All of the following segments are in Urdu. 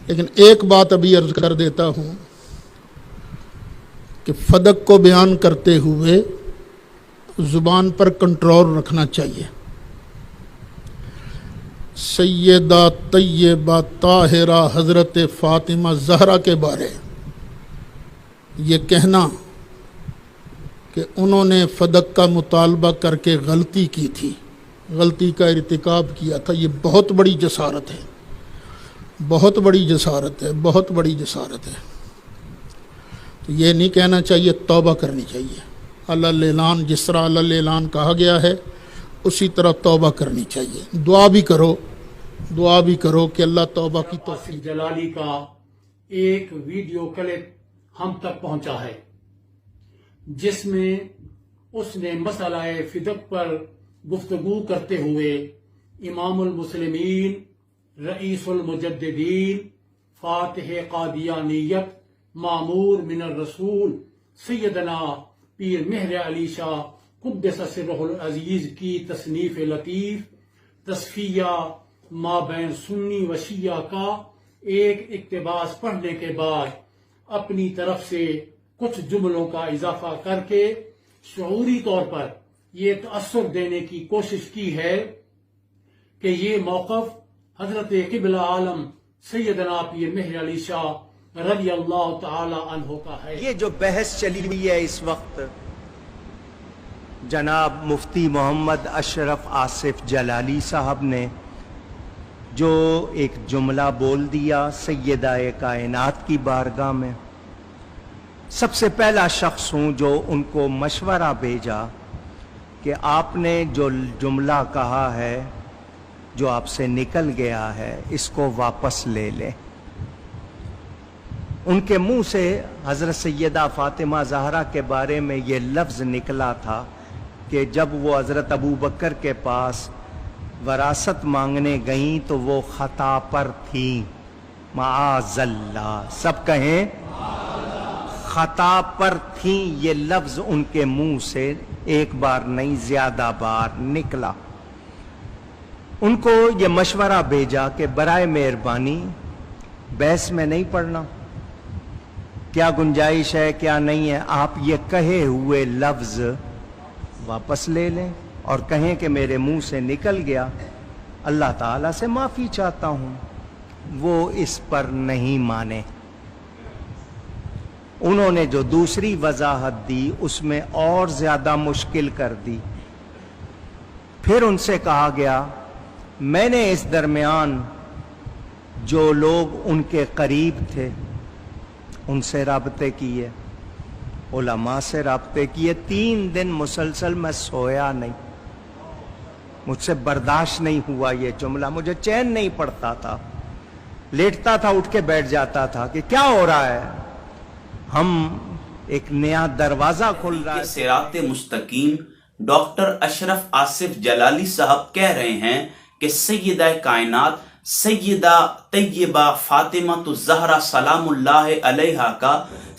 لیکن ایک بات ابھی عرض کر دیتا ہوں کہ فدق کو بیان کرتے ہوئے زبان پر کنٹرول رکھنا چاہیے۔ سیدہ طیبہ طاہرہ حضرت فاطمہ زہرا کے بارے یہ کہنا کہ انہوں نے فدق کا مطالبہ کر کے غلطی کی تھی، غلطی کا ارتکاب کیا تھا، یہ بہت بڑی جسارت ہے، بہت بڑی جسارت ہے، بہت بڑی جسارت ہے۔ تو یہ نہیں کہنا چاہیے، توبہ کرنی چاہیے۔ علی الاعلان، جس طرح علی الاعلان کہا گیا ہے اسی طرح توبہ کرنی چاہیے۔ دعا بھی کرو کہ اللہ توبہ کی توفیق۔ جلالی کا ایک ویڈیو کلپ ہم تک پہنچا ہے جس میں اس نے مسئلہ فدق پر گفتگو کرتے ہوئے امام المسلمین، رئیس المجددین، فاتح قادیانیت، معمور من الرسول سیدنا پیر مہر علی شاہ قدس سرہ العزیز کی تصنیف لطیف تصفیہ ما بین سنی و شیعہ کا ایک اقتباس پڑھنے کے بعد اپنی طرف سے کچھ جملوں کا اضافہ کر کے شعوری طور پر یہ تأثر دینے کی کوشش کی ہے کہ یہ موقف حضرت قبلہ عالم سیدنا پیر مہر علی شاہ رضی اللہ تعالی عنہ کا ہے۔ یہ جو بحث چلی ہوئی ہے اس وقت، جناب مفتی محمد اشرف آصف جلالی صاحب نے جو ایک جملہ بول دیا سیدہ کائنات کی بارگاہ میں، سب سے پہلا شخص ہوں جو ان کو مشورہ بھیجا کہ آپ نے جو جملہ کہا ہے، جو آپ سے نکل گیا ہے، اس کو واپس لے لیں۔ ان کے منہ سے حضرت سیدہ فاطمہ زہرا کے بارے میں یہ لفظ نکلا تھا کہ جب وہ حضرت ابو بکر کے پاس وراثت مانگنے گئیں تو وہ خطا پر تھیں، معاذ اللہ، سب کہیں خطا پر تھیں۔ یہ لفظ ان کے منہ سے ایک بار نہیں زیادہ بار نکلا۔ ان کو یہ مشورہ بھیجا کہ برائے مہربانی بحث میں نہیں پڑھنا، کیا گنجائش ہے کیا نہیں ہے، آپ یہ کہے ہوئے لفظ واپس لے لیں اور کہیں کہ میرے منہ سے نکل گیا، اللہ تعالیٰ سے معافی چاہتا ہوں۔ وہ اس پر نہیں مانے۔ انہوں نے جو دوسری وضاحت دی اس میں اور زیادہ مشکل کر دی۔ پھر ان سے کہا گیا میں نے اس درمیان جو لوگ ان کے قریب تھے ان سے رابطے کیے، علماء سے رابطے کیے، 3 دن مسلسل میں سویا نہیں، مجھ سے برداشت نہیں ہوا یہ جملہ، مجھے چین نہیں پڑتا تھا، لیٹتا تھا اٹھ کے بیٹھ جاتا تھا کہ کیا ہو رہا ہے، ہم ایک نیا دروازہ کھل رہا ہے۔ صراط مستقیم ڈاکٹر اشرف آصف جلالی صاحب کہہ رہے ہیں کہ سیدہ کائنات سیدہ طیبہ فاطمہ الزہرا سلام اللہ علیہا کا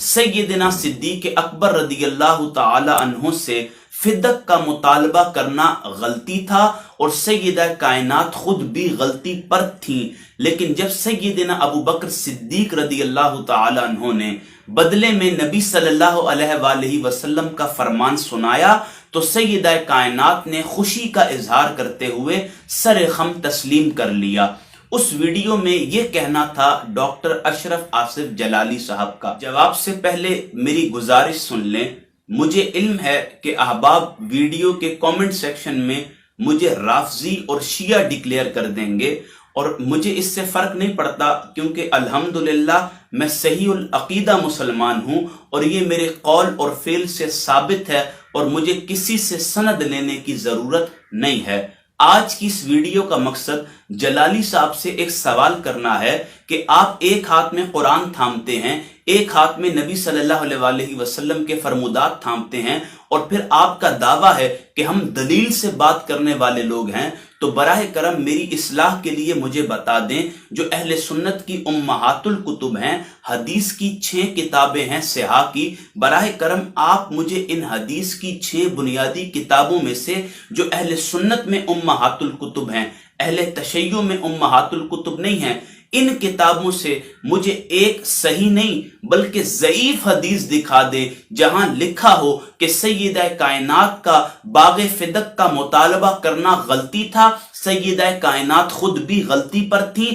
سیدنا صدیق اکبر رضی اللہ تعالی عنہ سے فدق کا مطالبہ کرنا غلطی تھا اور سیدہ کائنات خود بھی غلطی پر تھیں، لیکن جب سیدنا ابو بکر صدیق رضی اللہ تعالی عنہ نے بدلے میں نبی صلی اللہ علیہ وآلہ وسلم کا فرمان سنایا تو سیدہ کائنات نے خوشی کا اظہار کرتے ہوئے سر خم تسلیم کر لیا۔ اس ویڈیو میں یہ کہنا تھا ڈاکٹر اشرف آصف جلالی صاحب کا۔ جواب سے پہلے میری گزارش سن لیں، مجھے علم ہے کہ احباب ویڈیو کے کامنٹ سیکشن میں مجھے رافضی اور شیعہ ڈکلیئر کر دیں گے، اور مجھے اس سے فرق نہیں پڑتا کیونکہ الحمدللہ میں صحیح العقیدہ مسلمان ہوں اور یہ میرے قول اور فعل سے ثابت ہے اور مجھے کسی سے سند لینے کی ضرورت نہیں ہے۔ آج کی اس ویڈیو کا مقصد جلالی صاحب سے ایک سوال کرنا ہے کہ آپ ایک ہاتھ میں قرآن تھامتے ہیں، ایک ہاتھ میں نبی صلی اللہ علیہ وآلہ وسلم کے فرمودات تھامتے ہیں، اور پھر آپ کا دعویٰ ہے کہ ہم دلیل سے بات کرنے والے لوگ ہیں، تو براہ کرم میری اصلاح کے لیے مجھے بتا دیں جو اہل سنت کی امہات الکتب ہیں، حدیث کی 6 کتابیں ہیں صحاح کی، براہ کرم آپ مجھے ان حدیث کی 6 بنیادی کتابوں میں سے جو اہل سنت میں امہات الکتب ہیں، اہل تشیع میں امہات الکتب نہیں ہیں، ان کتابوں سے مجھے ایک صحیح نہیں بلکہ ضعیف حدیث دکھا دے جہاں لکھا ہو کہ سیدہ کائنات کا باغ فدق کا مطالبہ کرنا غلطی تھا، سیدہ کائنات خود بھی غلطی پر تھی